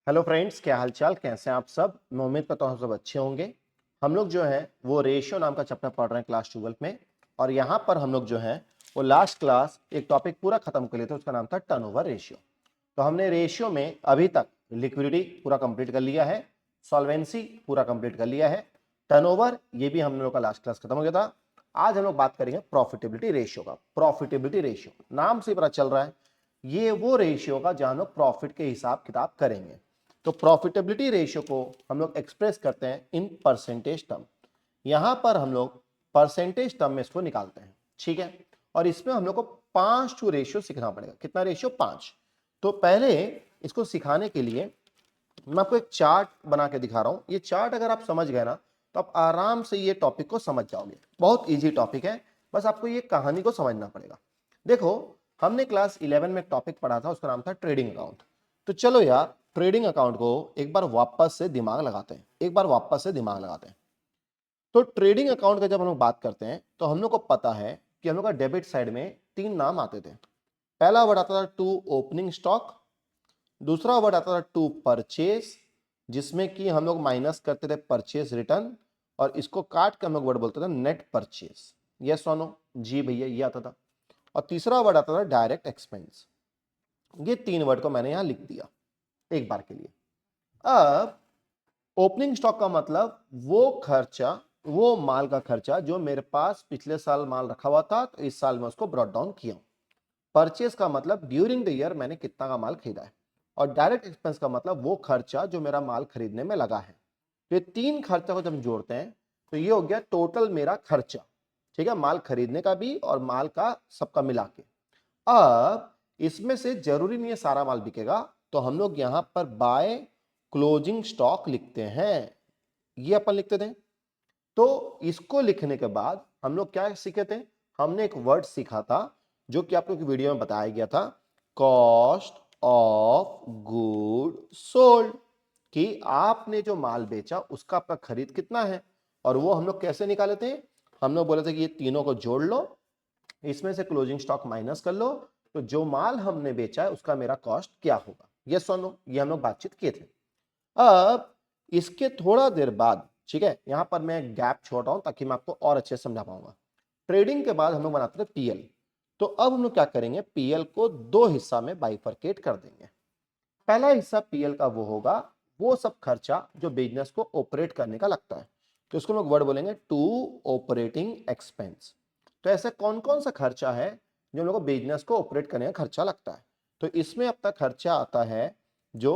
Hello friends, क्या हालचाल, कैसे हैं आप सब। मैं उम्मीद करता हूँ सब अच्छे होंगे। हम लोग जो है वो रेशियो नाम का चैप्टर पढ़ रहे हैं क्लास 12 में। और यहाँ पर हम लोग जो है वो लास्ट क्लास एक टॉपिक पूरा खत्म कर लिए थे, उसका नाम था टर्नओवर रेशियो। तो हमने रेशियो में अभी तक लिक्विडिटी पूरा कंप्लीट कर लिया है, सॉल्वेंसी पूरा कंप्लीट कर लिया है, टर्नओवर ये भी हम लोग का लास्ट क्लास खत्म हो गया था। आज हम लोग बात करेंगे प्रॉफिटेबिलिटी रेशियो का। प्रॉफिटेबिलिटी रेशियो नाम से पता चल रहा है ये वो रेशियो का जहां लोग प्रॉफिट के हिसाब किताब करेंगे। तो प्रॉफिटेबिलिटी रेशियो को हम लोग एक्सप्रेस करते हैं इन परसेंटेज टर्म। यहां पर हम लोग परसेंटेज टर्म में इसको निकालते हैं, ठीक है। और इसमें हम लोग को 5 रेशियो सीखना पड़ेगा। कितना रेशियो? 5। तो पहले इसको सिखाने के लिए मैं आपको एक चार्ट बना के दिखा रहा हूं। ये चार्ट अगर आप समझ गए ना तो आप आराम से ये टॉपिक को समझ जाओगे। बहुत इजी टॉपिक है, बस आपको ये कहानी को समझना पड़ेगा। देखो, हमने क्लास 11 में टॉपिक पढ़ा था, उसका नाम था ट्रेडिंग अकाउंट। तो चलो यार, ट्रेडिंग अकाउंट को एक बार वापस से दिमाग लगाते हैं, एक बार वापस से दिमाग लगाते हैं। तो ट्रेडिंग अकाउंट का जब हम लोग बात करते हैं तो हम लोग को पता है कि हम लोग का डेबिट साइड में 3 नाम आते थे। पहला वर्ड आता था टू ओपनिंग स्टॉक, दूसरा वर्ड आता था टू परचेज, जिसमें कि हम लोग माइनस करते थे परचेज रिटर्न, और इसको काट के हम लोग वर्ड बोलते थे नेट परचेज। यस और नो? जी भैया, ये आता था। और तीसरा वर्ड आता था डायरेक्ट एक्सपेंस। ये 3 वर्ड को मैंने यहां लिख दिया एक बार के लिए। अब ओपनिंग स्टॉक का मतलब वो खर्चा, वो माल का खर्चा जो मेरे पास पिछले साल माल रखा हुआ था तो इस साल में उसको ब्रॉट डाउन किया। परचेज का मतलब ड्यूरिंग द ईयर मैंने कितना का माल खरीदा है। और डायरेक्ट एक्सपेंस का मतलब वो खर्चा जो मेरा माल खरीदने में लगा है। तो ये 3 खर्चा को जब हम जोड़ते हैं तो ये हो गया टोटल मेरा खर्चा, ठीक है, माल खरीदने का भी और माल का सबका मिला के। अब इसमें से जरूरी नहीं है सारा माल बिकेगा, तो हम लोग यहां पर बाय क्लोजिंग स्टॉक लिखते हैं। ये अपन लिखते थे। तो इसको लिखने के बाद हम लोग क्या सीखे थे? हमने एक वर्ड सीखा था जो कि आप लोग की वीडियो में बताया गया था, कॉस्ट ऑफ गुड सोल्ड। कि आपने जो माल बेचा उसका आपका खरीद कितना है, और वो हम लोग कैसे निकाले थे? हम लोग बोले थे कि ये तीनों को जोड़ लो, इसमें से क्लोजिंग स्टॉक माइनस कर लो, तो जो माल हमने बेचा है उसका मेरा कॉस्ट क्या होगा। ये सुनो, ये हम लोग बातचीत किए थे। अब इसके थोड़ा देर बाद, ठीक है, यहां पर मैं गैप छोड़ रहा हूं ताकि मैं आपको और अच्छे से समझा पाऊंगा। ट्रेडिंग के बाद हम लोग बनाते थे पीएल। तो अब हम लोग क्या करेंगे? पीएल को 2 हिस्सा में बाइफरकेट कर देंगे। पहला हिस्सा पीएल का वो होगा वो सब खर्चा जो बिजनेस को ऑपरेट करने का लगता है, तो इसको लोग वर्ड बोलेंगे टू ऑपरेटिंग एक्सपेंस। तो ऐसा कौन कौन सा खर्चा है जो हम लोग को बिजनेस को ऑपरेट करने का खर्चा लगता है? तो इसमें अपना खर्चा आता है जो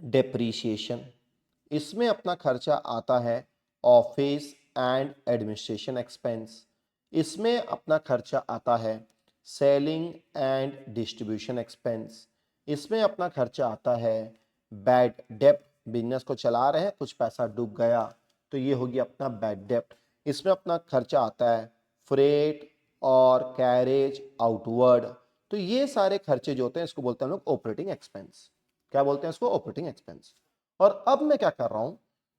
डेप्रीशिएशन, इसमें अपना खर्चा आता है ऑफिस एंड एडमिनिस्ट्रेशन एक्सपेंस, इसमें अपना खर्चा आता है सेलिंग एंड डिस्ट्रीब्यूशन एक्सपेंस, इसमें अपना खर्चा आता है बैड डेप्ट, बिजनेस को चला रहे हैं कुछ पैसा डूब गया तो ये होगी अपना बैड डेप्ट। इसमें अपना खर्चा आता है फ्रेट और कैरेज आउटवर्ड। तो ये सारे खर्चे जो होते हैं इसको बोलते हैं हम लोग ऑपरेटिंग एक्सपेंस। क्या बोलते हैं इसको? Operating expense. और अब मैं क्या कर रहा हूं,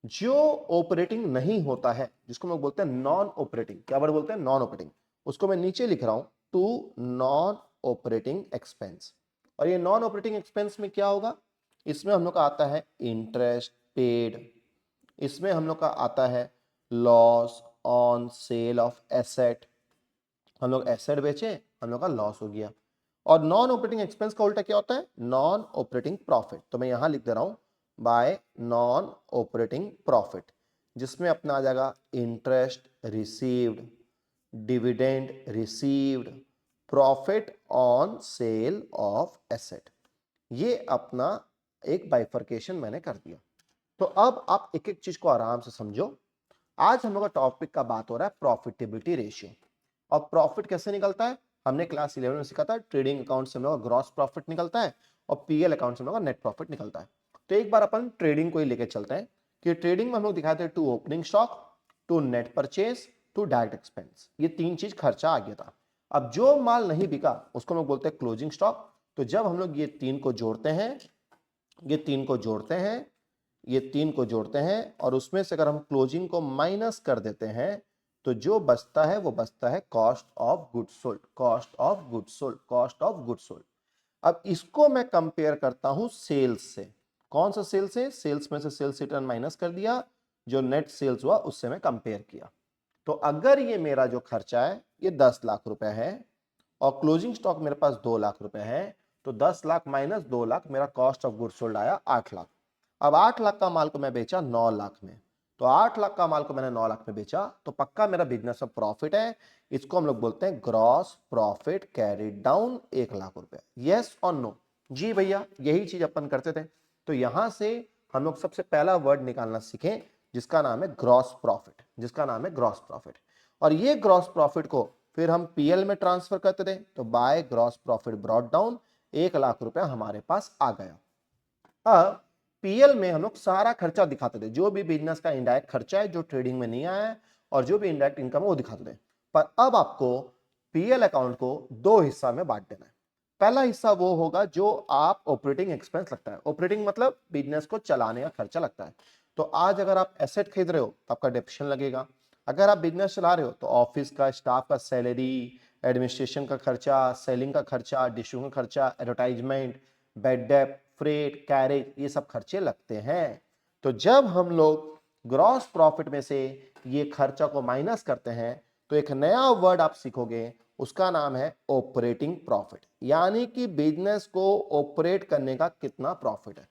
जो ऑपरेटिंग नहीं होता है जिसको हम लोग बोलते हैं नॉन ऑपरेटिंग, क्या वर्ड बोलते हैं? नॉन ऑपरेटिंग, उसको मैं नीचे लिख रहा हूं टू नॉन ऑपरेटिंग एक्सपेंस। और ये नॉन ऑपरेटिंग एक्सपेंस में क्या होगा? इसमें हम लोग का आता है इंटरेस्ट पेड, इसमें हम लोग का आता है loss on sale of asset, हम लोग एसेट बेचे, हम लोग का लॉस हो गया। और नॉन ऑपरेटिंग एक्सपेंस का उल्टा क्या होता है? Non operating profit. तो मैं यहां लिख दे रहा हूं बाय नॉन ऑपरेटिंग प्रॉफिट, जिसमें अपना आ जाएगा interest received, dividend received, profit on sale of asset. ये अपना एक बाइफर्केशन मैंने कर दिया। तो अब आप एक एक चीज को आराम से समझो। आज हम लोग का टॉपिक का बात हो रहा है प्रॉफिटेबिलिटी रेशियो। और प्रॉफिट कैसे निकलता है? हमने क्लास 11 में सीखा था ट्रेडिंग अकाउंट से हम लोग का ग्रॉस प्रॉफिट निकलता है और पीएल अकाउंट से हम लोग का नेट प्रॉफिट निकलता है। तो एक बार अपन ट्रेडिंग को ही लेके चलते हैं कि ट्रेडिंग में हम लोग दिखाते हैं to opening stock, to net purchase, to direct expense. ये 3 चीज खर्चा आ गया था। अब जो माल नहीं बिका उसको हम लोग बोलते हैं क्लोजिंग स्टॉक। तो जब हम लोग ये 3 को जोड़ते हैं, ये 3 को जोड़ते हैं, ये 3 को जोड़ते हैं और उसमें से अगर हम क्लोजिंग को माइनस कर देते हैं तो जो बचता है वो बचता है cost of good sold, cost of good sold, cost of good sold. अब इसको मैं कंपेयर करता हूं सेल्स से। कौन सा सेल्स है, सेल्स में से सेल्स रिटर्न माइनस कर दिया, जो नेट सेल्स हुआ उससे मैं कंपेयर किया। तो अगर ये मेरा जो खर्चा है ये 10 लाख रुपए है और क्लोजिंग स्टॉक मेरे पास 2 लाख रुपए है, तो 10 लाख माइनस 2 लाख मेरा कॉस्ट ऑफ गुड्स सोल्ड आया 8 लाख। अब 8 लाख का माल को मैं बेचा 9 लाख में, तो 8 लाख का माल को मैंने 9 लाख में बेचा, तो पक्का मेरा बिजनेस में प्रॉफिट है। इसको हम लोग बोलते हैं gross profit carried down 1 lakh रुपए। यस और नो? जी भैया, यही चीज अपन करते थे। तो यहां से हम लोग सबसे पहला वर्ड निकालना सीखें जिसका नाम है ग्रॉस प्रॉफिट, जिसका नाम है ग्रॉस प्रॉफिट। और ये ग्रॉस प्रॉफिट को फिर हम पीएल में ट्रांसफर करते थे, तो by gross profit brought down 1 lakh रुपया हमारे पास आ गया। अब पीएल में हम लोग सारा खर्चा दिखाते थे, जो भी बिजनेस का इनडायरेक्ट खर्चा है जो ट्रेडिंग में नहीं आया है और जो भी इनडायरेक्ट इनकम है वो दिखाते थे। पर अब आपको पीएल अकाउंट को दो हिस्सा में बांट देना है। पहला हिस्सा वो होगा जो आप ऑपरेटिंग एक्सपेंस लगता है, ऑपरेटिंग मतलब बिजनेस को चलाने का खर्चा लगता है। तो आज अगर आप एसेट खरीद रहे हो तो आपका डेप्रिसिएशन लगेगा, अगर आप बिजनेस चला रहे हो तो ऑफिस का स्टाफ का सैलरी, एडमिनिस्ट्रेशन का खर्चा, सेलिंग का खर्चा, डिस्ट्रीब्यूशन का खर्चा, advertisement, bad debt, freight, carriage, ये सब खर्चे लगते हैं। तो जब हम लोग ग्रॉस प्रॉफिट में से ये खर्चा को माइनस करते हैं तो एक नया वर्ड आप सीखोगे, उसका नाम है ऑपरेटिंग प्रॉफिट, यानी कि बिजनेस को ऑपरेट करने का कितना प्रॉफिट है।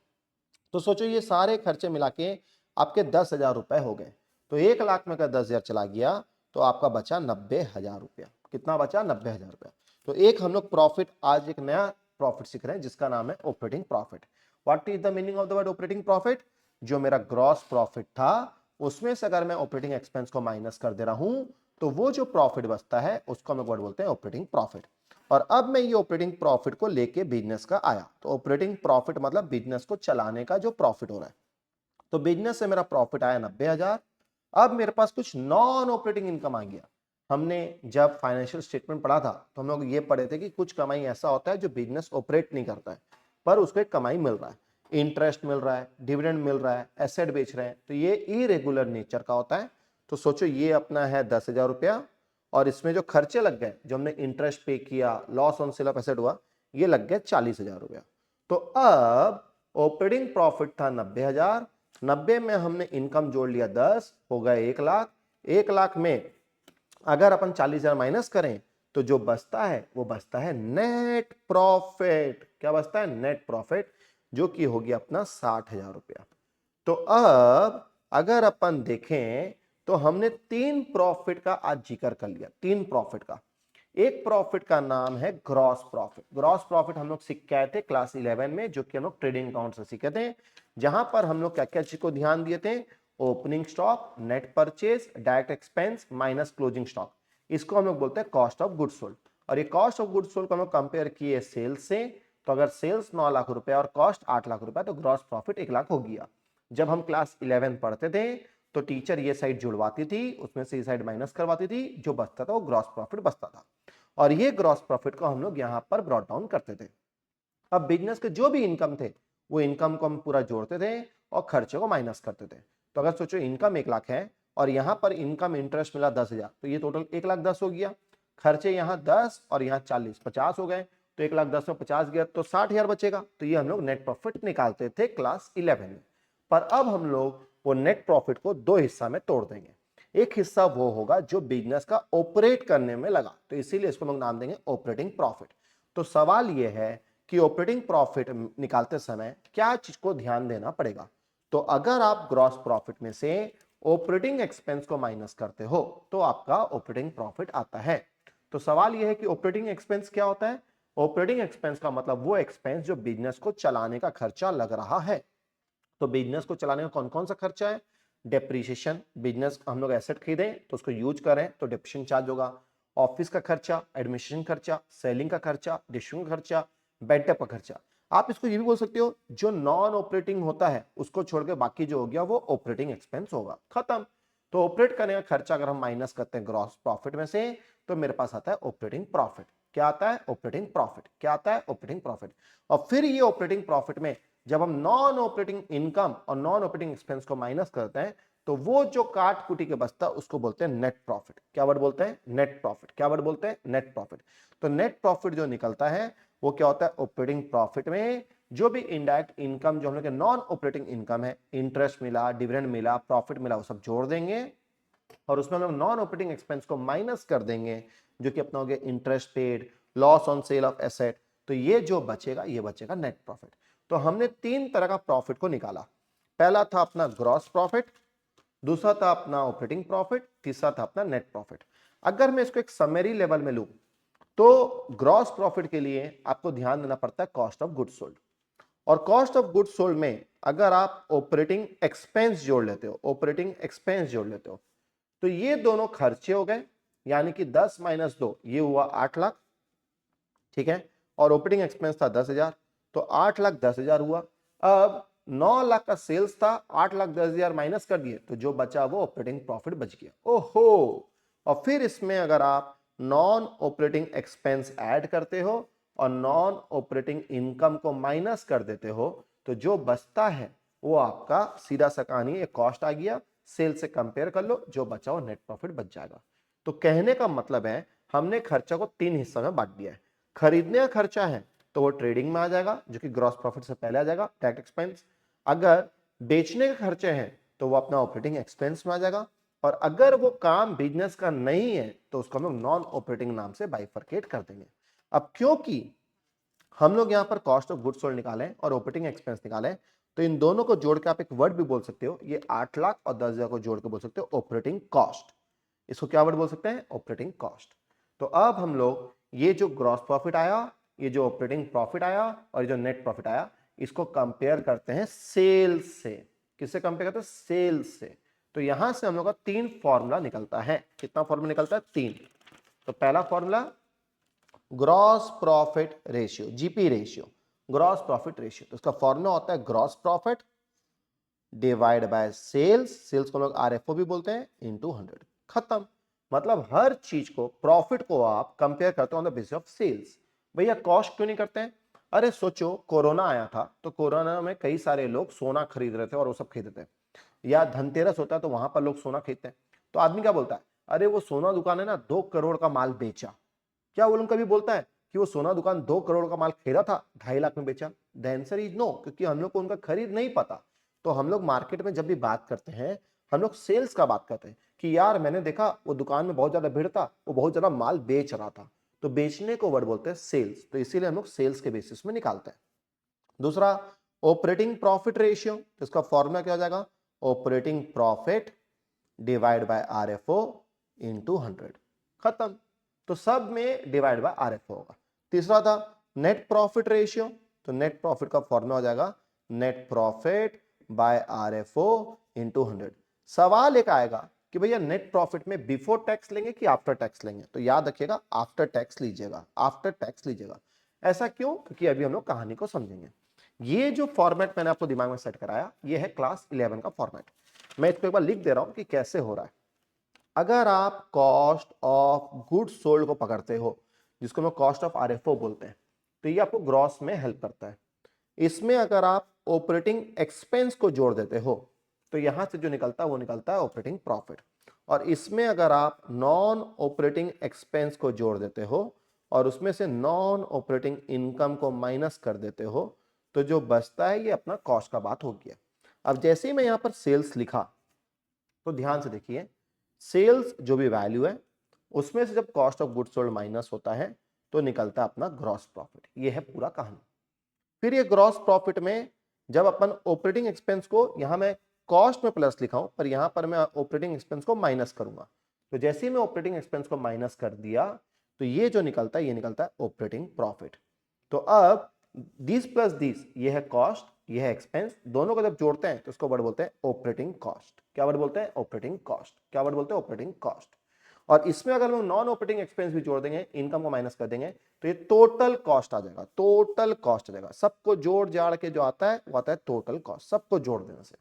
तो सोचो ये सारे खर्चे मिला के आपके 10,000 रुपए हो गए, तो 1 लाख में का 10,000 चला गया तो आपका बचा 90,000 रुपया। कितना बचा? 90,000 रुपया। तो एक हम लोग प्रॉफिट, आज एक नया प्रॉफिट सीख रहे हैं जिसका नाम है operating profit. What is the meaning of the word operating profit? जो मेरा ग्रॉस प्रॉफिट था उसमें से अगर मैं ऑपरेटिंग एक्सपेंस को माइनस कर दे रहा हूं तो वो जो प्रॉफिट बचता है उसको हम लोग वर्ड बोलते हैं ऑपरेटिंग प्रॉफिट। और अब मैं ये ऑपरेटिंग प्रॉफिट को लेके बिजनेस का आया, तो ऑपरेटिंग प्रॉफिट मतलब बिजनेस को चलाने का जो प्रॉफिट हो रहा है। तो बिजनेस से मेरा प्रॉफिट आया 90,000। अब मेरे पास कुछ नॉन ऑपरेटिंग इनकम आ गया। हमने जब फाइनेंशियल स्टेटमेंट पढ़ा था तो हम लोग ये पढ़े थे कि कुछ कमाई ऐसा होता है जो बिजनेस ऑपरेट नहीं करता है पर उसको एक कमाई मिल रहा है, इंटरेस्ट मिल रहा है, डिविडेंड मिल रहा है, एसेट बेच रहे हैं, तो ये इरेगुलर नेचर का होता है। तो सोचो ये अपना है 10,000 रुपया और इसमें जो खर्चे लग गए, जो हमने इंटरेस्ट पे किया, loss on sale of asset हुआ, ये लग गए 40,000 रुपया। तो अब ऑपरेटिंग प्रॉफिट था 90,000, 90 में हमने इनकम जोड़ लिया 10, हो गए 1 लाख। 1 लाख में अगर अपन 40,000 माइनस करें तो जो बचता है वो बचता है नेट प्रॉफिट। क्या बचता है? नेट प्रॉफिट, जो कि हो गया अपना 60,000 रुपया। तो अब अगर अपन देखें तो हमने 3 प्रॉफिट का आज जिक्र कर लिया, 3 प्रॉफिट का। एक प्रॉफिट का नाम है ग्रॉस प्रॉफिट। ग्रॉस प्रॉफिट हम लोग सीख के आए थे क्लास 11 में, जो कि हम लोग ट्रेडिंग अकाउंट से सीखे थे, जहां पर हम लोग क्या क्या चीज को ध्यान दिए थे? Opening stock, net purchase, direct expense minus closing stock. इसको हम लोग बोलते हैं कॉस्ट ऑफ गुड्स सोल्ड। और ये कॉस्ट ऑफ गुड्स सोल्ड को हम लोग कंपेयर किए सेल्स से, तो अगर सेल्स 9 लाख रुपए और कॉस्ट 8 लाख रुपए तो ग्रॉस प्रॉफिट 1 लाख हो गया। जब हम क्लास 11 पढ़ते थे तो टीचर ये साइड जुड़वाती थी, उसमें से ये साइड माइनस करवाती थी, जो बचता था वो ग्रॉस प्रॉफिट बचता था। और ये ग्रॉस प्रॉफिट को हम लोग यहां पर ब्रॉट डाउन करते थे। अब बिजनेस के जो भी इनकम थे वो इनकम को हम पूरा जोड़ते थे और खर्चे को माइनस करते थे। तो अगर सोचो इनकम 1 लाख है और यहां पर इनकम इंटरेस्ट मिला 10,000, तो ये टोटल 1,10,000 हो गया। खर्चे यहाँ 10 और यहाँ 40, 50 हो गए, तो 1,10,000 में 50 गया तो 60,000 बचेगा। तो ये हम लोग नेट प्रॉफिट निकालते थे क्लास 11 में। पर अब हम लोग वो नेट प्रॉफिट को दो हिस्सा में तोड़ देंगे। एक हिस्सा वो होगा जो बिजनेस का ऑपरेट करने में लगा, तो इसीलिए इसको लोग नाम देंगे ऑपरेटिंग प्रॉफिट। तो सवाल ये है कि ऑपरेटिंग प्रॉफिट निकालते समय क्या चीज को ध्यान देना पड़ेगा? तो अगर आप ग्रॉस प्रॉफिट में से ऑपरेटिंग एक्सपेंस को माइनस करते हो तो आपका ऑपरेटिंग प्रॉफिट आता है। तो सवाल यह है कि ऑपरेटिंग एक्सपेंस क्या होता है? ऑपरेटिंग एक्सपेंस का मतलब वो एक्सपेंस जो बिजनेस को चलाने का खर्चा लग रहा है। तो बिजनेस को चलाने का कौन कौन सा खर्चा है? डेप्रीशिएशन, बिजनेस हम लोग एसेट खरीदें तो उसको यूज करें तो डेप्रीशिएशन चार्ज होगा। ऑफिस का खर्चा, एडमिनिस्ट्रेशन खर्चा, सेलिंग का खर्चा, डिस्ट्रीब्यूशन खर्चा, बेडअप का खर्चा। आप इसको ये भी बोल सकते हो जो नॉन ऑपरेटिंग होता है उसको छोड़ के बाकी जो हो गया वो ऑपरेटिंग एक्सपेंस होगा, खत्म। तो ऑपरेट करने का खर्चा अगर हम माइनस करते हैं ग्रॉस प्रॉफिट में से तो मेरे पास आता है ऑपरेटिंग प्रॉफिट। क्या आता है? Operating profit. क्या आता है? Operating profit. और फिर ये ऑपरेटिंग प्रॉफिट में जब हम नॉन ऑपरेटिंग इनकम और नॉन ऑपरेटिंग एक्सपेंस को माइनस करते हैं तो वो जो काट कुटी के बचता है उसको बोलते हैं नेट प्रॉफिट। क्या वर्ड बोलते हैं? Net profit. क्या वर्ड बोलते हैं? Net profit. तो नेट प्रॉफिट जो निकलता है वो क्या होता है? ऑपरेटिंग प्रॉफिट में जो भी इनडायरेक्ट इनकम जो हम लोग के नॉन ऑपरेटिंग इनकम है, इंटरेस्ट मिला, डिविडेंड मिला, प्रॉफिट मिला, वो सब जोड़ देंगे और उसमें हम लोग नॉन ऑपरेटिंग एक्सपेंस को माइनस कर देंगे, जो कि अपना हो गया interest paid, loss on sale of asset. तो ये जो बचेगा ये बचेगा नेट प्रॉफिट। तो हमने तीन तरह का प्रॉफिट को निकाला। पहला था अपना ग्रॉस प्रॉफिट, दूसरा था अपना ऑपरेटिंग प्रॉफिट, तीसरा था अपना नेट प्रॉफिट। अगर मैं इसको एक समरी लेवल में लूं तो ग्रॉस प्रॉफिट के लिए आपको ध्यान देना पड़ता है कॉस्ट ऑफ गुड्स सोल्ड, और कॉस्ट ऑफ गुड्स सोल्ड में अगर आप ऑपरेटिंग एक्सपेंस जोड़ लेते हो, ऑपरेटिंग एक्सपेंस जोड़ लेते हो, तो ये दोनों खर्चे हो गए, यानी कि 10 माइनस 2 ये हुआ 8 लाख, ठीक है, और ऑपरेटिंग एक्सपेंस था 10,000, तो 8 लाख 10,000 हुआ। अब 9 लाख का सेल्स था, 8 लाख 10,000 माइनस कर दिए तो जो बचा वो ऑपरेटिंग प्रॉफिट बच गया। ओहो, और फिर इसमें अगर आप नॉन ऑपरेटिंग एक्सपेंस ऐड करते हो और नॉन ऑपरेटिंग इनकम को माइनस कर देते हो तो जो बचता है वो आपका सीधा सा कहानी एक कॉस्ट आ गया, सेल से कंपेयर कर लो, जो बचा वो नेट प्रॉफिट बच जाएगा। तो कहने का मतलब है हमने खर्चा को तीन हिस्सों में बांट दिया है। खरीदने का खर्चा है तो वो ट्रेडिंग में आ जाएगा, जो कि ग्रॉस प्रॉफिट से पहले आ जाएगा, डायरेक्ट एक्सपेंस। अगर बेचने के खर्चे हैं तो वो अपना ऑपरेटिंग एक्सपेंस में आ जाएगा, और अगर वो काम बिजनेस का नहीं है तो उसको हम लोग नॉन ऑपरेटिंग नाम से बाइफरकेट कर देंगे। अब क्योंकि हम लोग यहां पर कॉस्ट ऑफ गुड्स सोल्ड निकाले और ऑपरेटिंग एक्सपेंस निकाले, तो इन दोनों को जोड़ के आप एक वर्ड भी बोल सकते हो, ये 8 लाख और 10,000 को जोड़ के बोल सकते हो ऑपरेटिंग कॉस्ट। इसको क्या वर्ड बोल सकते हैं? Operating cost. तो अब हम लोग ये जो ग्रॉस प्रॉफिट आया, ये जो ऑपरेटिंग प्रॉफिट आया और ये जो नेट प्रॉफिट आया, इसको कंपेयर करते हैं सेल्स से। किससे कंपेयर करते हैं? सेल्स से। तो यहां से हम लोग का तीन फॉर्मूला निकलता है। कितना फॉर्मूला निकलता है? तीन। तो पहला formula gross profit ratio, GP ratio, gross profit ratio. तो इसका फॉर्मूला होता है gross profit divide by sales, sales को लोग आरएफओ भी बोलते हैं, इनटू 100। खत्म। मतलब हर चीज को, प्रॉफिट को आप कंपेयर करते हो on the basis of sales. भैया कॉस्ट क्यों नहीं करते हैं? अरे सोचो, कोरोना आया था तो कोरोना में कई सारे लोग सोना खरीद रहे थे और वो सब खरीदते थे, या धनतेरस होता है तो वहां पर लोग सोना खरीदते हैं। तो आदमी क्या बोलता है? अरे वो सोना दुकान है ना, 2 करोड़ का माल बेचा। क्या वो लोग कभी बोलता है कि वो सोना दुकान 2 करोड़ का माल खरीदा था, 2.5 लाख में बेचा? द आंसर इज नो, क्योंकि हम लोग को उनका खरीद नहीं पता। तो हम लोग मार्केट में जब भी बात करते हैं, हम लोग सेल्स का बात करते हैं कि यार मैंने देखा वो दुकान में बहुत ज्यादा भीड़ था, वो बहुत ज्यादा माल बेच रहा था। तो बेचने को वर्ड बोलते हैं सेल्स, तो इसीलिए हम लोग सेल्स के बेसिस में निकालते हैं। दूसरा ऑपरेटिंग प्रॉफिट रेशियो, तो इसका फॉर्मूला क्या हो जाएगा? Operating profit divide bye RFO into 100। खत्म। तो सब में डिवाइड बाय आरएफओ होगा। तीसरा था नेट प्रॉफिट रेशियो, तो नेट प्रॉफिट का फॉर्मूला हो जाएगा net profit by RFO into 100। सवाल एक आएगा कि भैया नेट प्रॉफिट में बिफोर टैक्स लेंगे कि आफ्टर टैक्स लेंगे? तो याद रखिएगा आफ्टर टैक्स लीजिएगा, आफ्टर टैक्स लीजिएगा। ऐसा क्यों? क्योंकि अभी हम लोग कहानी को समझेंगे। ये जो फॉर्मेट मैंने आपको दिमाग में सेट कराया, ये है क्लास 11 का फॉर्मेट। मैं इसको एक बार लिख दे रहा हूं कि कैसे हो रहा है। अगर आप कॉस्ट ऑफ गुड्स सोल्ड को पकड़ते हो, जिसको मैं कॉस्ट ऑफ आरएफओ बोलते हैं, तो ये आपको ग्रॉस में हेल्प करता है। इसमें अगर आप ऑपरेटिंग एक्सपेंस को जोड़ देते हो तो यहां से जो निकलता है वो निकलता है ऑपरेटिंग प्रॉफिट। और इसमें अगर आप नॉन ऑपरेटिंग एक्सपेंस को जोड़ देते हो और उसमें से नॉन ऑपरेटिंग इनकम को माइनस कर देते हो तो जो बचता है ये अपना कॉस्ट का बात हो गया। अब जैसे ही मैं यहां पर सेल्स लिखा तो ध्यान से देखिए, सेल्स जो भी वैल्यू है उसमें से जब cost of goods sold minus होता है तो निकलता है अपना ग्रॉस प्रॉफिट। ये है पूरा कहानी। फिर ये ग्रॉस प्रॉफिट में जब अपन ऑपरेटिंग एक्सपेंस को, यहां मैं कॉस्ट में प्लस लिखा हूं पर यहां पर मैं ऑपरेटिंग एक्सपेंस को माइनस करूंगा, तो जैसे ही मैं ऑपरेटिंग एक्सपेंस को माइनस कर दिया तो ये जो निकलता है ये निकलता है ऑपरेटिंग प्रॉफिट। तो अब दिस प्लस दिस, ये है कॉस्ट, ये है एक्सपेंस, दोनों को जब जोड़ते हैं तो उसको वर्ड बोलते हैं ऑपरेटिंग कॉस्ट। क्या वर्ड बोलते हैं? Operating cost. क्या वर्ड बोलते हैं? Operating cost. और इसमें अगर हम नॉन ऑपरेटिंग एक्सपेंस भी जोड़ देंगे, इनकम को माइनस कर देंगे, तो ये टोटल कॉस्ट आ जाएगा। टोटल कॉस्ट आ जाएगा, सबको जोड़ जाड़ के जो आता है वो आता है टोटल कॉस्ट, सबको जोड़ देने से।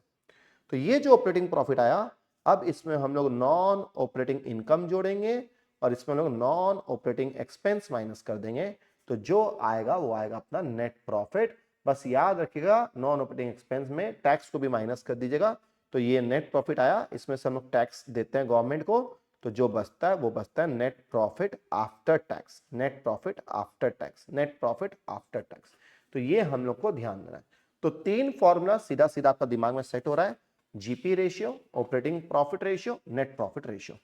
तो ये जो ऑपरेटिंग प्रॉफिट आया, अब इसमें हम लोग नॉन ऑपरेटिंग इनकम जोड़ेंगे और इसमें हम लोग नॉन ऑपरेटिंग एक्सपेंस माइनस कर देंगे, तो जो आएगा वो आएगा अपना नेट प्रॉफिट। बस याद रखिएगा नॉन ऑपरेटिंग एक्सपेंस में टैक्स को भी माइनस कर दीजिएगा, तो ये नेट प्रॉफिट आया, इसमें से हम लोग टैक्स देते हैं गवर्नमेंट को, तो जो बचता है वो बचता है net profit after tax, net profit after tax, net profit after tax. तो ये हम लोग को ध्यान देना है। तो 3 फॉर्मूला सीधा सीधा आपका दिमाग में सेट हो रहा है, GP ratio, operating profit ratio, net profit ratio.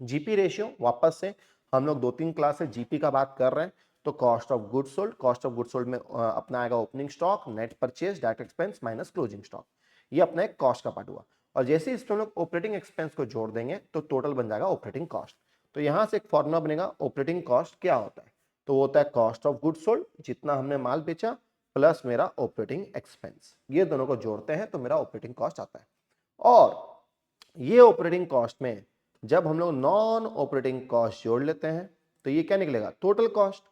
GP ratio वापस से हम लोग 2-3 क्लास से जीपी का बात कर रहे हैं, तो cost of goods sold, cost of goods sold में अपना आएगा opening stock, net purchase, direct expense minus closing stock, ये अपना एक कॉस्ट का पार्ट हुआ। और जैसे ही इसमें हम लोग ऑपरेटिंग एक्सपेंस को जोड़ देंगे तो टोटल बन जाएगा ऑपरेटिंग कॉस्ट। तो यहां से एक फॉर्मूला बनेगा, ऑपरेटिंग कॉस्ट क्या होता है, तो वो होता है कॉस्ट ऑफ गुड्स सोल्ड, जितना हमने माल बेचा, प्लस मेरा ऑपरेटिंग एक्सपेंस, ये दोनों को जोड़ते हैं तो मेरा ऑपरेटिंग कॉस्ट आता है। और ये ऑपरेटिंग कॉस्ट में जब हम लोग नॉन ऑपरेटिंग कॉस्ट जोड़ लेते हैं तो ये क्या निकलेगा, टोटल कॉस्ट।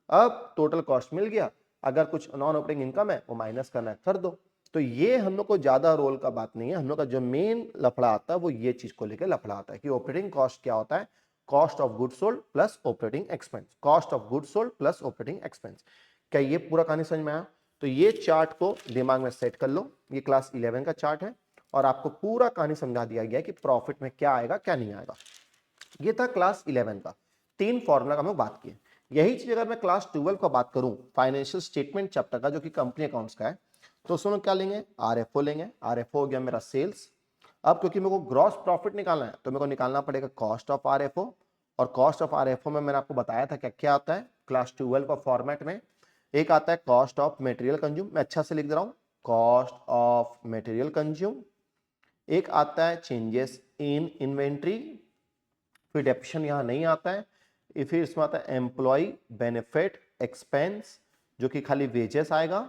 अब टोटल कॉस्ट मिल गया, अगर कुछ नॉन ऑपरेटिंग इनकम है वो माइनस करना है कर दो। तो ये हम लोग को ज्यादा रोल का बात नहीं है, हम लोग का जो मेन लफड़ा आता है वो ये चीज को लेकर लफड़ा आता है कि ऑपरेटिंग कॉस्ट क्या होता है, cost of goods sold plus operating expense, cost of goods sold plus operating expense. क्या ये पूरा कहानी समझ में आया? तो ये चार्ट को दिमाग में सेट कर लो, ये क्लास 11 का चार्ट है और आपको पूरा कहानी समझा दिया गया कि प्रॉफिट में क्या आएगा क्या नहीं आएगा। ये था क्लास 11 का, 3 फॉर्मूला का हम लोग बात किए। यही चीज अगर मैं क्लास 12 का बात करूं, फाइनेंशियल स्टेटमेंट चैप्टर का, जो कि कंपनी अकाउंट्स का है, तो उसमें क्या लेंगे, आरएफओ लेंगे। आरएफओ हो गया मेरा सेल्स। अब क्योंकि मेरे को ग्रॉस प्रॉफिट निकालना है तो मेरे को निकालना पड़ेगा कॉस्ट ऑफ आरएफओ, और कॉस्ट ऑफ आरएफओ में मैंने आपको बताया था क्या क्या आता है क्लास 12 का फॉर्मेट में। एक आता है कॉस्ट ऑफ मटेरियल कंज्यूम, मैं अच्छा से लिख दे रहा हूं, कॉस्ट ऑफ मटेरियल कंज्यूम। एक आता है चेंजेस इन इन्वेंट्री, फिर डेप्रिसिएशन यहां नहीं आता है, फिर इसमें आता है एम्प्लॉय बेनिफिट एक्सपेंस जो कि खाली वेजेस आएगा,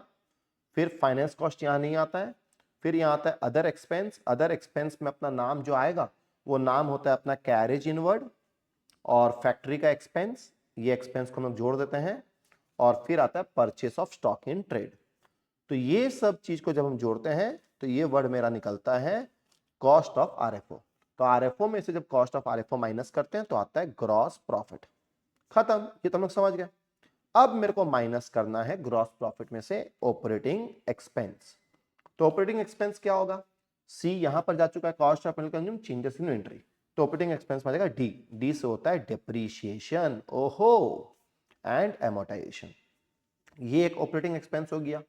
फिर फाइनेंस कॉस्ट यहां नहीं आता है, फिर यहां आता है अदर एक्सपेंस। अदर एक्सपेंस में अपना नाम जो आएगा वो नाम होता है अपना कैरेज इनवर्ड और फैक्ट्री का एक्सपेंस, ये एक्सपेंस को हम लोग जोड़ देते हैं। और फिर आता है purchase of stock in trade. तो ये सब चीज को जब हम जोड़ते हैं तो ये वर्ड मेरा निकलता है कॉस्ट ऑफ आरएफओ। तो आरएफओ में से जब कॉस्ट ऑफ आरएफओ माइनस करते हैं तो आता है ग्रॉस प्रॉफिट। खत्म, ये तो हम लोग समझ गए। अब मेरे को माइनस करना है ग्रॉस प्रॉफिट में से ऑपरेटिंग एक्सपेंस। तो ऑपरेटिंग एक्सपेंस क्या होगा, सी यहां पर जा चुका है, cost of consume changes in inventory. तो ऑपरेटिंग एक्सपेंस में जाएगा डी, डी से होता है डिप्रीशिएशन, ओहो, एंड एमोर्टाइजेशन, ये एक ऑपरेटिंग एक्सपेंस हो गया।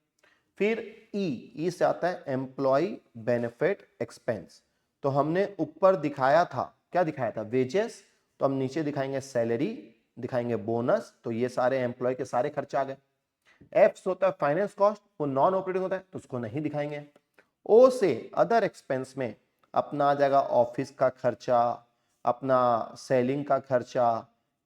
फिर ई से आता है एम्प्लॉय बेनिफिट एक्सपेंस। तो हमने ऊपर दिखाया था, क्या दिखाया था, वेजेस, तो हम नीचे दिखाएंगे सैलरी, दिखाएंगे बोनस, तो ये सारे एम्प्लॉय के सारे खर्चे आ गए। एफ होता है फाइनेंस कॉस्ट, वो नॉन ऑपरेटिंग होता है तो उसको नहीं दिखाएंगे। ओ से अदर एक्सपेंस में अपना आ जाएगा ऑफिस का खर्चा, अपना सेलिंग का खर्चा,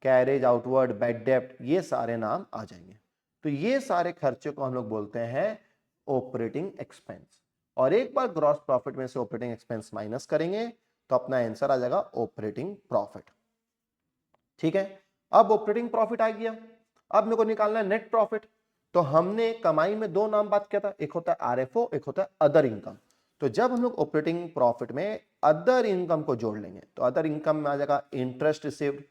कैरेज आउटवर्ड, बैड डेप्ट, ये सारे नाम आ जाएंगे। तो ये सारे खर्चे को हम लोग बोलते हैं ऑपरेटिंग एक्सपेंस। और एक बार ग्रॉस प्रॉफिट में से ऑपरेटिंग एक्सपेंस माइनस करेंगे तो अपना आंसर आ जाएगा ऑपरेटिंग प्रॉफिट। ठीक है, अब ऑपरेटिंग प्रॉफिट आ गया, अब मेरे को निकालना है नेट प्रॉफिट। तो हमने कमाई में 2 नाम बात किया था, एक होता है आरएफओ, एक होता है अदर इनकम। तो जब हम लोग ऑपरेटिंग प्रॉफिट में अदर इनकम को जोड़ लेंगे तो अदर इनकम में आ जाएगा इंटरेस्ट रिसीव्ड,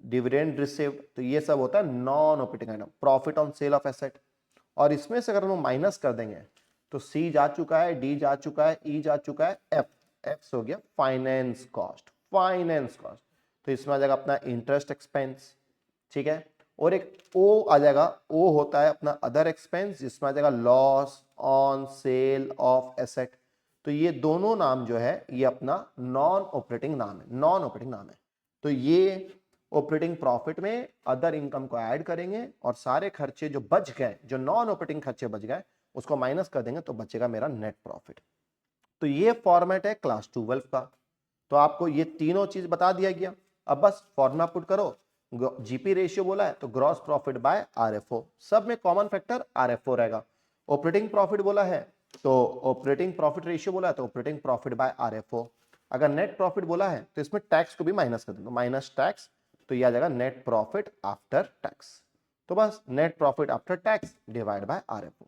डिविडेंड रिसीव्ड, तो ये सब होता है non operating item, profit on sale of asset. और इसमें से अगर हम माइनस कर देंगे तो सी जा चुका है, डी जा चुका है, ई जा चुका है, एफ, एफ हो गया फाइनेंस कॉस्ट, फाइनेंस कॉस्ट। तो इसमें आ जाएगा अपना इंटरेस्ट एक्सपेंस, ठीक है। और एक ओ आ जाएगा, ओ होता है अपना अदर एक्सपेंस, जिसमें आ जाएगा loss on sale of asset. तो ये दोनों नाम जो है ये अपना नॉन ऑपरेटिंग नाम है, नॉन ऑपरेटिंग नाम है। तो ये ऑपरेटिंग प्रॉफिट में अदर इनकम को ऐड करेंगे और सारे खर्चे जो बच गए, जो नॉन ऑपरेटिंग खर्चे बच गए, उसको माइनस कर देंगे तो बचेगा मेरा नेट प्रॉफिट। तो ये फॉर्मेट है क्लास 12 का। तो आपको ये तीनों चीज बता दिया गया। अब बस फॉर्मूला पुट करो, जीपी रेशियो बोला है तो ग्रॉस प्रॉफिट बाय आरएफओ, सब में कॉमन फैक्टर आरएफओ रहेगा। ऑपरेटिंग प्रॉफिट बोला है तो ऑपरेटिंग प्रॉफिट रेशियो बोला है तो ऑपरेटिंग प्रॉफिट बाय आरएफओ। अगर नेट प्रॉफिट बोला है तो इसमें टैक्स को भी माइनस कर दो, माइनस टैक्स, तो ये आ जाएगा नेट प्रॉफिट आफ्टर टैक्स। तो बस net profit after tax divide bye RFO.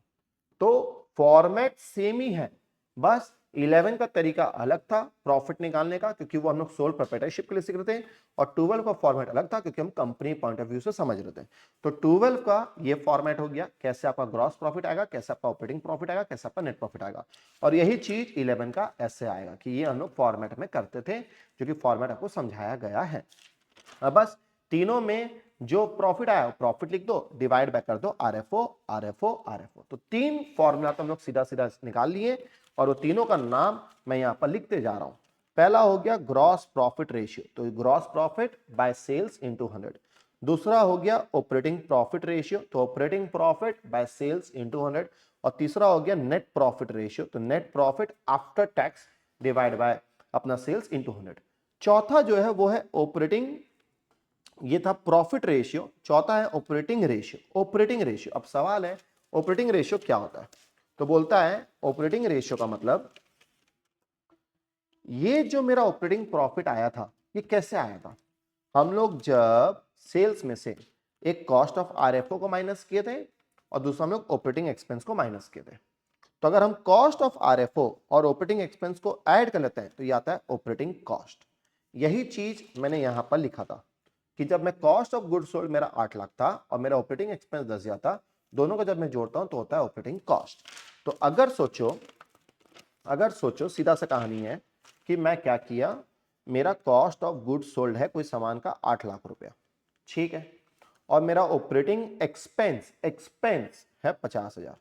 तो फॉर्मेट सेम ही है, बस 11 का तरीका अलग था प्रॉफिट निकालने का, क्योंकि वो हम लोग सोल प्रोप्राइटरशिप के लिए सीख रहे थे, और 12 का फॉर्मेट अलग था क्योंकि हम कंपनी पॉइंट ऑफ व्यू से समझ रहे थे। तो 12 का ये फॉर्मेट हो गया, कैसे आपका ग्रॉस प्रॉफिट आएगा, कैसे आपका ऑपरेटिंग प्रॉफिट आएगा, कैसे आपका नेट प्रॉफिट आएगा। और यही चीज 11 का ऐसे आएगा कि ये हम लोग फॉर्मेट में करते थे, जो कि फॉर्मेट आपको समझाया गया है। अब बस तीनों में जो प्रॉफिट आया प्रॉफिट लिख दो, डिवाइड बाय कर दो आरएफओ आरएफओ आरएफओ। तो तीन फॉर्मूला तो हम लोग सीधा सीधा निकाल लिए और वो तीनों का नाम मैं यहां पर लिखते जा रहा हूं। पहला हो गया ग्रॉस प्रॉफिट रेशियो, तो gross profit by sales into 100। दूसरा हो गया ऑपरेटिंग प्रॉफिट रेशियो, तो operating profit by sales into 100। और तीसरा हो गया नेट प्रॉफिट रेशियो, तो net profit after tax divide by अपना सेल्स इनटू 100। चौथा जो है वो है ऑपरेटिंग, ये था प्रॉफिट रेशियो, चौथा है ऑपरेटिंग रेशियो। ऑपरेटिंग रेशियो, अब सवाल है ऑपरेटिंग रेशियो क्या होता है? तो बोलता है ऑपरेटिंग रेशियो का मतलब ये जो मेरा ऑपरेटिंग प्रॉफिट आया था ये कैसे आया था? हम लोग जब सेल्स में से एक कॉस्ट ऑफ आरएफओ को माइनस किए थे और दूसरा हम लोग ऑपरेटिंग एक्सपेंस को माइनस किए थे। तो अगर हम कॉस्ट ऑफ आरएफओ और ऑपरेटिंग एक्सपेंस को ऐड कर लेते हैं तो ये आता है ऑपरेटिंग कॉस्ट। यही चीज मैंने यहां पर लिखा था कि जब मैं कॉस्ट ऑफ गुड्स सोल्ड मेरा 8 लाख था और मेरा ऑपरेटिंग एक्सपेंस 10,000 था, दोनों को जब मैं जोड़ता हूं तो होता है ऑपरेटिंग कॉस्ट। तो अगर सोचो सीधा सा कहानी है कि मैं क्या किया, मेरा कॉस्ट ऑफ गुड्स सोल्ड है कोई सामान का 8 लाख रुपया, ठीक है, और मेरा ऑपरेटिंग एक्सपेंस एक्सपेंस है 50,000।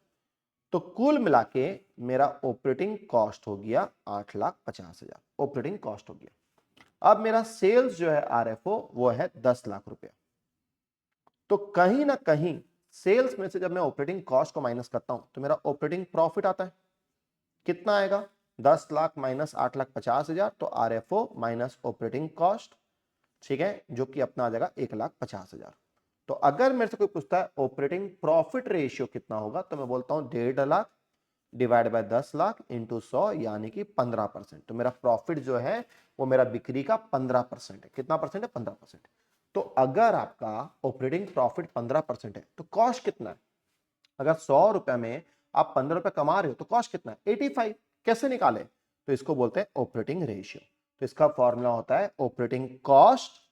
तो कुल मिला के मेरा ऑपरेटिंग कॉस्ट हो गया 8,50,000 ऑपरेटिंग कॉस्ट हो गया। अब मेरा सेल्स जो है आरएफओ वो है 10 लाख रुपया। तो कहीं ना कहीं सेल्स में से जब मैं ऑपरेटिंग कॉस्ट को माइनस करता हूं तो मेरा ऑपरेटिंग प्रॉफिट आता है। कितना आएगा? 10 लाख माइनस 8,50,000, तो आरएफओ माइनस ऑपरेटिंग कॉस्ट, ठीक है, जो कि अपना आ जाएगा 1,50,000। तो अगर मेरे से कोई पूछता है ऑपरेटिंग प्रॉफिट रेशियो कितना होगा, तो मैं बोलता हूं 1.5 lakh divide by 10 lakh into 100 यानी कि 15%। तो मेरा प्रॉफिट जो है वो मेरा बिक्री का 15% है। कितना परसेंट है? 15%। तो अगर आपका ऑपरेटिंग प्रॉफिट 15% है तो कॉस्ट कितना है? अगर 100 रुपए में आप 15 रुपए कमा रहे हो तो कॉस्ट कितना है? 85। कैसे निकाले? तो इसको बोलते हैं ऑपरेटिंग रेशियो। तो इसका फॉर्मूला होता है ऑपरेटिंग कॉस्ट।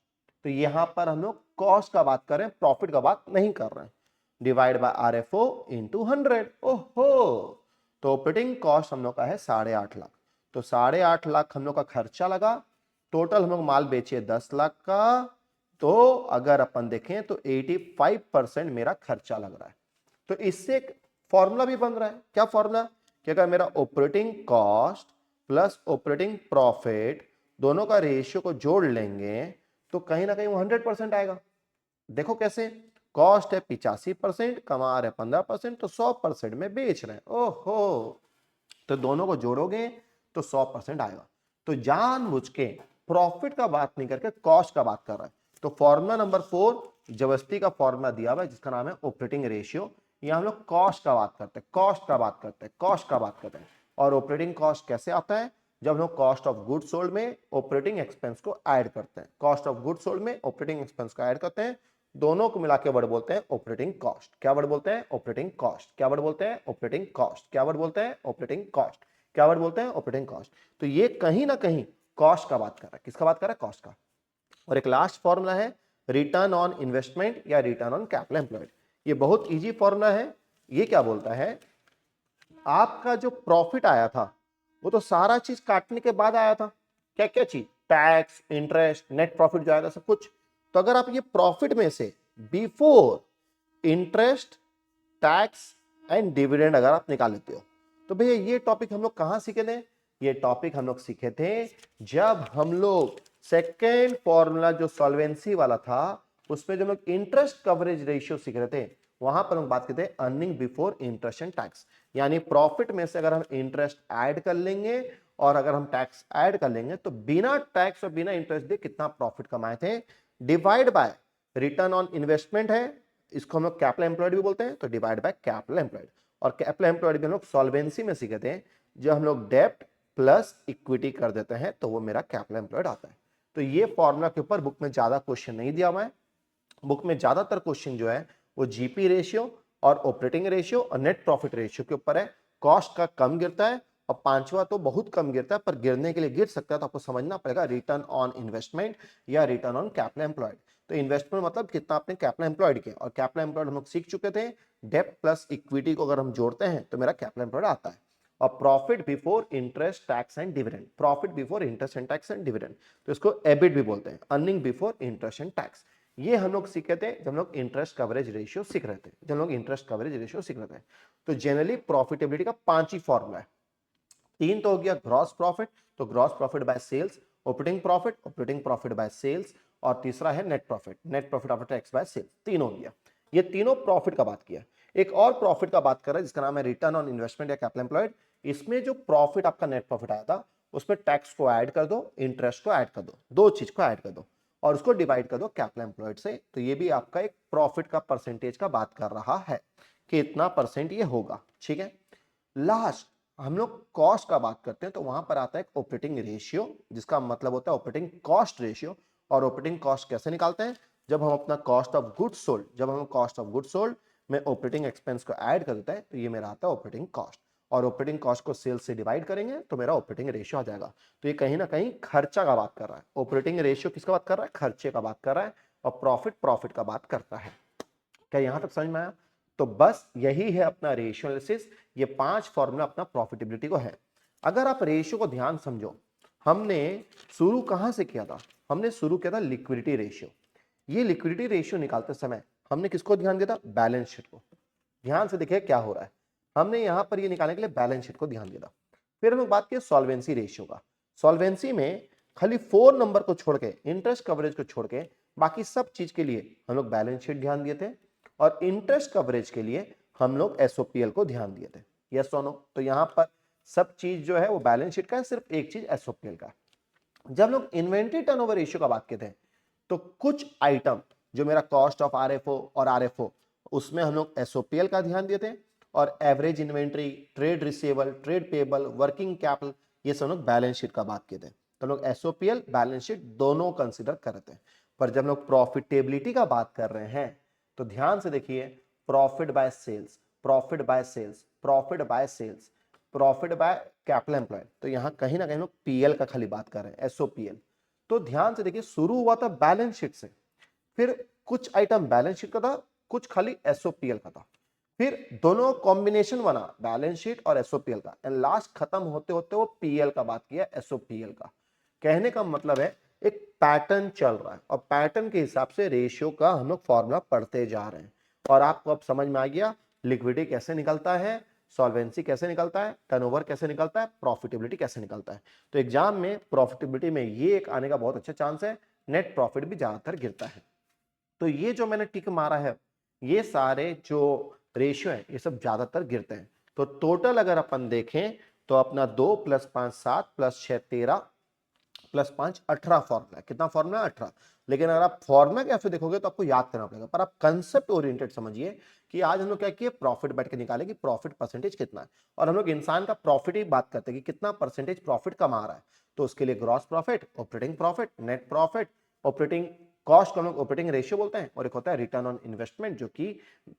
तो यहां पर हम लोग कॉस्ट का बात कर रहे हैं, प्रॉफिट का बात नहीं कर रहे हैं। Divide by RFO into 100। ओहो, तो ऑपरेटिंग कॉस्ट हम लोग का है 8.5 लाख। तो 8.5 लाख हम लोग का खर्चा लगा, टोटल हम लोग माल बेचे 10 लाख का। तो अगर अपन देखें तो 85% मेरा खर्चा लग रहा है। तो इससे एक फॉर्मूला भी बन रहा है। क्या फॉर्मूला? कि अगर मेरा operating cost plus operating profit दोनों का रेशियो को जोड़ लेंगे तो कहीं ना कहीं वो 100% आएगा। देखो कैसे, कॉस्ट है 85%, कमा रहे 15%, तो 100% में बेच रहे हैं। ओहो, तो दोनों को जोड़ोगे तो 100% आएगा। तो जानबूझ के प्रॉफिट का बात नहीं करके कॉस्ट का बात कर रहा है। तो फॉर्मूला नंबर 4 जबरदस्ती का फॉर्मूला दिया हुआ है जिसका नाम है ऑपरेटिंग रेशियो। ये हम लोग कॉस्ट का बात करते हैं, कॉस्ट का बात करते हैं, कॉस्ट का बात करते हैं। और ऑपरेटिंग कॉस्ट कैसे आता है? जब हम लोग कॉस्ट ऑफ गुड्स सोल्ड में ऑपरेटिंग एक्सपेंस को ऐड करते हैं, कॉस्ट ऑफ गुड्स सोल्ड में ऑपरेटिंग एक्सपेंस को ऐड करते हैं, दोनों को मिला के वर्ड बोलते हैं ऑपरेटिंग कॉस्ट। क्या वर्ड बोलते हैं? Operating cost. क्या वर्ड बोलते हैं? Operating cost. क्या वर्ड बोलते हैं? Operating cost. क्या वर्ड बोलते हैं? Operating cost. तो ये कहीं ना कहीं कॉस्ट का बात कर रहा है। किसका बात कर रहा है? कॉस्ट का। और एक लास्ट फॉर्मूला है रिटर्न ऑन इन्वेस्टमेंट या रिटर्न ऑन कैपिटल एम्प्लॉयड। ये बहुत इजी फॉर्मूला है। ये क्या बोलता है, आपका जो प्रॉफिट आया था वो तो सारा चीज काटने के बाद आया था। क्या क्या चीज? टैक्स, इंटरेस्ट, नेट प्रॉफिट जो आया था सब कुछ। तो अगर आप ये प्रॉफिट में से before interest, tax and dividend अगर आप निकाल लेते हो तो भैया ये टॉपिक हम लोग कहां सीखे थे? ये टॉपिक हम लोग सीखे थे जब हम लोग सेकेंड फॉर्मूला जो सॉल्वेंसी वाला था उसमें जब हम लोग इंटरेस्ट कवरेज रेशियो सीख रहे थे, वहां पर हम बात करते हैं earning before interest and tax. यानी प्रॉफिट में से अगर हम इंटरेस्ट ऐड कर लेंगे और अगर हम टैक्स ऐड कर लेंगे तो बिना टैक्स और बिना इंटरेस्ट दे कितना प्रॉफिट कमाए थे, divide by return on investment है, इसको हम लोग कैपिटल एम्प्लॉयड भी बोलते हैं, तो डिवाइड बाय कैपिटल एम्प्लॉयड। और कैपिटल एम्प्लॉयड भी हम लोग सॉल्वेंसी में सीखे थे, जो हम लोग डेब्ट प्लस इक्विटी कर देते हैं तो वो मेरा कैपिटल एम्प्लॉयड आता है। तो ये फॉर्मूला के ऊपर बुक में ज्यादा क्वेश्चन नहीं दिया हुआ है। बुक में ज्यादातर क्वेश्चन जो है वो जीपी रेशियो और ऑपरेटिंग रेशियो और नेट प्रॉफिट रेशियो के ऊपर है। कॉस्ट का कम गिरता है और पांचवा तो बहुत कम गिरता है, पर गिरने के लिए गिर सकता है तो आपको समझना पड़ेगा रिटर्न ऑन इन्वेस्टमेंट या रिटर्न ऑन कैपिटल एम्प्लॉयड। तो इन्वेस्टमेंट मतलब कितना आपने कैपिटल एम्प्लॉयड किया, और कैपिटल एम्प्लॉयड हम लोग सीख चुके थे, डेब्ट प्लस इक्विटी को अगर हम जोड़ते हैं तो मेरा कैपिटल एम्प्लॉयड आता है। और profit before interest, tax and dividend, profit before interest and tax and dividend, तो इसको एबिट भी बोलते हैं, earning before interest and tax. ये हम लोग सीखे थे जब हम लोग इंटरेस्ट कवरेज रेशियो सीख रहे थे, जब हम लोग इंटरेस्ट कवरेज रेशियो सीख रहे थे। तो जनरली प्रॉफिटेबिलिटी का 5 ही फॉर्मूला है। 3 तो हो गया ग्रॉस प्रॉफिट, तो gross profit by sales, operating profit by sales, और तीसरा है net profit after tax by sales. 3 हो गया। ये तीनों प्रॉफिट का बात किया। एक और प्रॉफिट का बात कर रहे हैं जिसका नाम है रिटर्न ऑन इन्वेस्टमेंट या कैपिटल एम्प्लॉयड। इसमें जो प्रॉफिट आपका नेट प्रॉफिट आया था उसमें टैक्स को ऐड कर दो, इंटरेस्ट को ऐड कर दो, दो चीज को ऐड कर दो और उसको डिवाइड कर दो कैपिटल एम्प्लॉयड से। तो ये भी आपका एक प्रॉफिट का परसेंटेज का बात कर रहा है कि इतना परसेंट ये होगा। ठीक है, लास्ट हम लोग कॉस्ट का बात करते हैं तो वहां पर आता है ऑपरेटिंग रेशियो, जिसका मतलब होता है ऑपरेटिंग कॉस्ट रेशियो। और ऑपरेटिंग कॉस्ट कैसे निकालते हैं? जब हम अपना कॉस्ट ऑफ गुड्स सोल्ड, जब हम कॉस्ट ऑफ गुड्स सोल्ड में ऑपरेटिंग एक्सपेंस को ऐड कर देता है तो ये मेरा आता है ऑपरेटिंग कॉस्ट, और ऑपरेटिंग कॉस्ट को सेल्स से डिवाइड करेंगे तो मेरा ऑपरेटिंग रेशियो आ जाएगा। तो ये कहीं ना कहीं खर्चा का बात कर रहा है। ऑपरेटिंग रेशियो किसका बात कर रहा है? खर्चे का बात कर रहा है। और प्रॉफिट का बात करता है। क्या यहां तक समझ में आया? तो बस यही है अपना रेशियो एनालिसिस। ये 5 फॉर्मूला अपना प्रॉफिटेबिलिटी को है। अगर आप रेशियो को ध्यान समझो, हमने शुरू कहां से किया था? हमने शुरू किया था लिक्विडिटी रेशियो। ये लिक्विडिटी रेशियो निकालते समय हमने किसको ध्यान दिया था? बैलेंस शीट को। ध्यान से देखिए क्या हो रहा है। हमने यहां पर ये निकालने के लिए बैलेंस शीट को ध्यान दिया था। फिर हम बात किए सॉल्वेंसी रेशियो का। सॉल्वेंसी में खाली 4 नंबर को छोड़ के, इंटरेस्ट कवरेज को छोड़ के, बाकी सब चीज के लिए हम लोग बैलेंस शीट ध्यान दिए थे। और इंटरेस्ट कवरेज के लिए हम लोग एसओपीएल को ध्यान दिए थे। यस और नो? तो यहां पर सब चीज जो है वो बैलेंस शीट का है, सिर्फ एक चीज एसओपीएल का। जब लोग इन्वेंट्री टर्नओवर रेशियो का बात करते हैं तो कुछ आइटम जो मेरा कॉस्ट ऑफ आरएफओ और आरएफओ, उसमें हम लोग एसओपीएल का ध्यान देते हैं। और average inventory, trade receivable, trade payable, working capital, ये सब लोग बैलेंस शीट का बात करते हैं। तो लोग एसओपीएल, बैलेंस शीट दोनों कंसिडर करते हैं। पर जब लोग प्रॉफिटेबिलिटी का बात कर रहे हैं तो ध्यान से देखिए, profit by sales, profit by sales, profit by sales, profit by capital employed, तो यहां कहीं ना कहीं लोग पीएल का खाली बात कर रहे हैं, एसओपीएल। तो ध्यान से देखिए, शुरू हुआ था बैलेंस शीट से, फिर कुछ आइटम बैलेंस शीट का था, कुछ खाली एसओपीएल का था, फिर दोनों कॉम्बिनेशन बना बैलेंस शीट और एसओपीएल का, एंड लास्ट खत्म होते होते वो पीएल का बात किया, एसओपीएल का। कहने का मतलब है एक पैटर्न चल रहा है और पैटर्न के हिसाब से रेशियो का हम लोग फॉर्मूला पढ़ते जा रहे हैं। और आपको अब समझ में आ गया लिक्विडिटी कैसे निकलता है, सॉल्वेंसी कैसे निकलता है, टर्नओवर कैसे निकलता है, प्रॉफिटेबिलिटी कैसे निकलता है। तो एग्जाम में प्रॉफिटेबिलिटी में ये एक आने का बहुत अच्छा चांस है, नेट प्रॉफिट भी ज्यादातर गिरता है। तो ये जो मैंने टिक मारा है, ये सारे जो रेशियो है ये सब ज्यादातर गिरते हैं। तो टोटल अगर अपन देखें तो अपना 2 + 5 7 + 6 13 + 5 18 फॉर्मूला है। कितना फॉर्मूला? 18। लेकिन अगर आप फॉर्मूला कैसे देखोगे तो आपको याद करना पड़ेगा, पर आप कंसेप्ट ओरिएंटेड समझिए कि आज हम लोग क्या किए, प्रॉफिट बैठ के निकाले कि प्रॉफिट परसेंटेज कितना है। और हम लोग इंसान का प्रॉफिट ही बात करते हैं कि कितना परसेंटेज प्रॉफिट कमा रहा है। तो उसके लिए gross profit, operating profit, net profit, operating cost को हम लोग ऑपरेटिंग रेशियो बोलते हैं, और एक होता है रिटर्न ऑन इन्वेस्टमेंट जो कि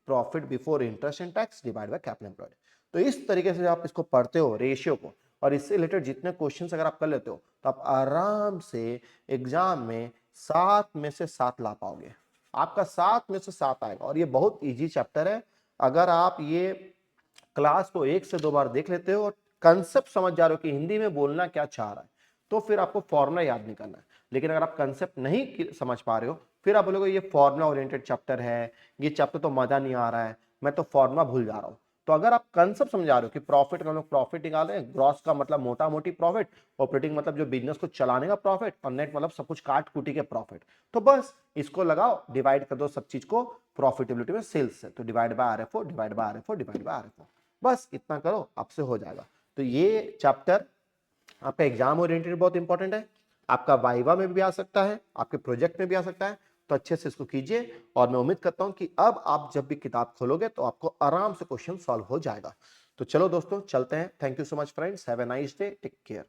profit before interest and tax divide bye capital employed. तो इस तरीके से आप इसको पढ़ते हो रेशियो को, और इससे रिलेटेड जितने क्वेश्चंस अगर आप कर लेते हो तो आप आराम से एग्जाम में 7 में से 7 ला पाओगे। आपका 7 में से 7 आएगा, और ये बहुत इजी चैप्टर है। अगर आप ये क्लास को 1 से 2 बार देख लेते हो और कंसेप्ट समझ जा रहे हो कि हिंदी में बोलना क्या चाह रहा है, तो फिर आपको फॉर्मूला याद नहीं करना है। लेकिन अगर आप कंसेप्ट नहीं समझ पा रहे हो, फिर आप बोलोगे ये फॉर्मूला ओरिएंटेड चैप्टर है, ये चैप्टर तो मजा नहीं आ रहा है, मैं तो फॉर्मूला भूल जा रहा हूं। तो अगर आप कंसेप्ट समझा रहे हो कि प्रॉफिट का हम लोग प्रॉफिट निकाल रहे हैं, ग्रॉस का मतलब मोटा मोटी प्रॉफिट, ऑपरेटिंग मतलब जो बिजनेस को चलाने का प्रॉफिट, और नेट मतलब सब कुछ काट कूटी के प्रॉफिट, तो बस इसको लगाओ, डिवाइड कर दो सब चीज को प्रॉफिटेबिलिटी में सेल्स से, तो divide by RFO, divide by RFO, divide by RFO, बस इतना करो, आपसे हो जाएगा। तो ये चैप्टर आपका एग्जाम ओरिएंटेड बहुत इंपॉर्टेंट है, आपका वाइवा में भी आ सकता है, आपके प्रोजेक्ट में भी आ सकता है। तो अच्छे से इसको कीजिए, और मैं उम्मीद करता हूं कि अब आप जब भी किताब खोलोगे तो आपको आराम से क्वेश्चन सॉल्व हो जाएगा। तो चलो दोस्तों चलते हैं। Thank you so much friends, have a nice day, take care.